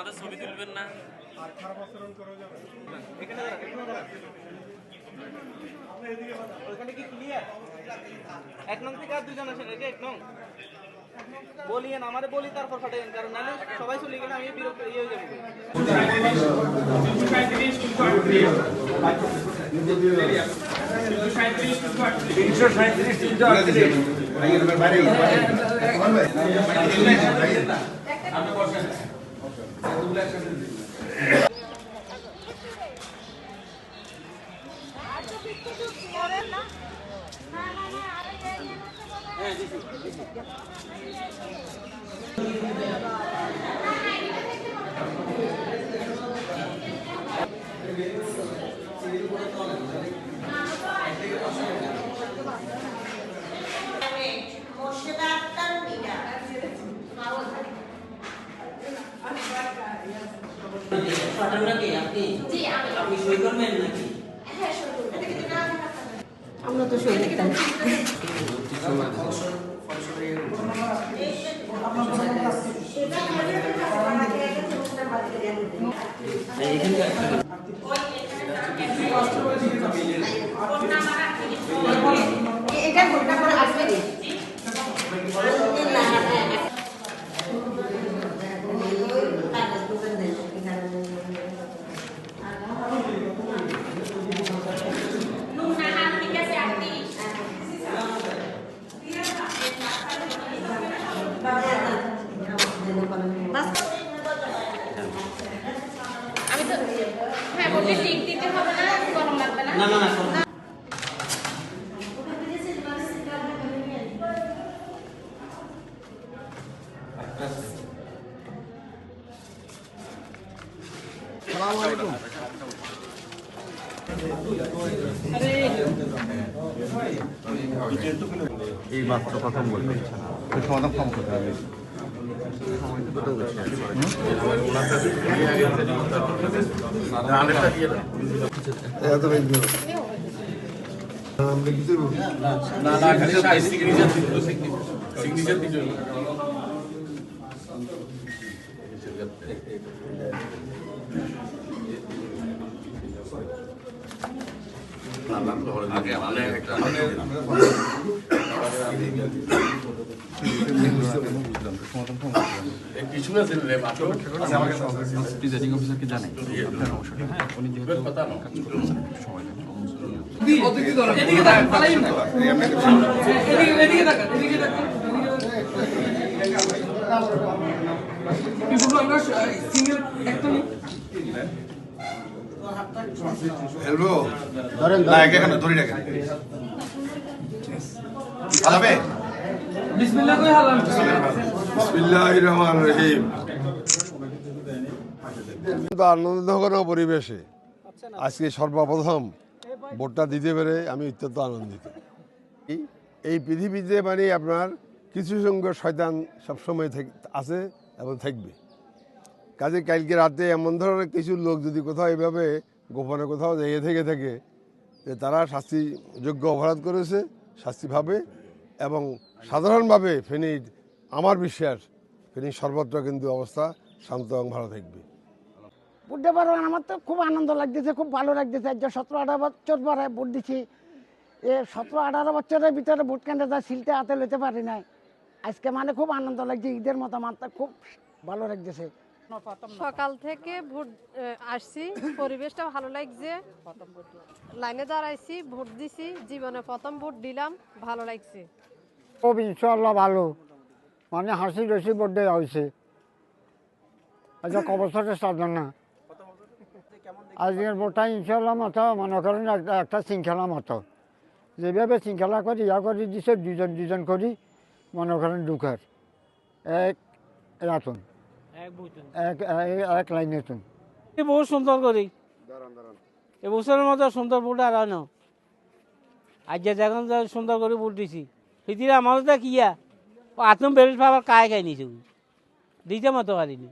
আমাদের ছবি তুলবেন না। আর খারাপ আচরণ করা যাবে ওখানে কি ক্লিয়ার? এক নং থেকে আর দুজন আছেন, এটা এক নং বলিয়েন আমারে বলি তারপর ফাটাইন, কারণ নাহলে সবাই চলে গেলে আমি বিরক্ত হয়ে যাবো। আমরা তো সই দেখতাম এটা ঘন্টা করে আসবে আমি তো হ্যাঁ বলতে টিক দিতে হবে না, গরম লাগবে না। না না না আসসালামু আলাইকুম এই মাত্র প্রথম বলতে সমাধান কম করতে হবে প্রিজাইডিং অফিসারকে জানাই আপনার সমস্যাটা। হ্যাঁ, উনি যেহেতু কাজ করছেন সময় দেন। হ্যালো ধরেন না এখানে ধরে রাখেন হালাবে বিসমিল্লাহ কই হালাম বিসমিল্লাহির রহমানির রহিম। আনন্দঘন পরিবেশে আজকে সর্বপ্রথম ভোটটা দিতে পেরে আমি অত্যন্ত আনন্দিত। এই পৃথিবীতে মানে আপনার কিছু সংখ্যক শয়তান সবসময় আছে এবং থাকবে। কাজে কালকে রাতে এমন ধরনের কিছু লোক যদি কোথাও এইভাবে গোপনে কোথাও জায়গা থেকে থাকে যে তারা শাস্তিযোগ্য অপরাধ করেছে, শাস্তি পাবে। এবং সাধারণভাবে ফেনীর আমার বিশ্বাস ফেনীর সর্বত্র কিন্তু অবস্থা শান্ত এবং ভালো থাকবে। বুঝতে পারবেন, আমার তো খুব আনন্দ লাগতেছে, খুব ভালো লাগতেছে। যে 17-18 বছর পরে ভোট দিচ্ছি, এ 17-18 বছরের ভিতরে ভোট কেন্দ্রে যা সিলটা হাতে লইতে পারি নাই। আজকে মানে খুব আনন্দ লাগছে, ঈদের মতো মাত্রা খুব ভালো লাগতেছে। সকাল থেকে ভোট আসছি, পরিবেশটা ভালো লাগছে, লাইনে দাঁড়াইছি, ভোট দিছি, জীবনে প্রথম ভোট দিলাম, ভালো লাগছে খুব। ইনশাআল্লাহ ভালো, মানে হাসি রসি ভোট দেওয়া হয়েছে। আচ্ছা কবছরের সাধন না, আজকের ভোটটা ইনশাআল্লাহ মতো মনে করেন একটা শৃঙ্খলা মতো, যেভাবে শৃঙ্খলা করি করে দিছে, দুজন করি মনে করেন ঢুকার এক রাতুন এক লাইনে তুন বহুত সুন্দর করি এবছরের মতো সুন্দর ভোট আর হয় না। আজ যখন সুন্দর করে ভোট দিছি সেদিন আমাদের কিয়া আত্ম বেরোজ পাবার কায় খাই নিছি দিতে মতো পারিনি।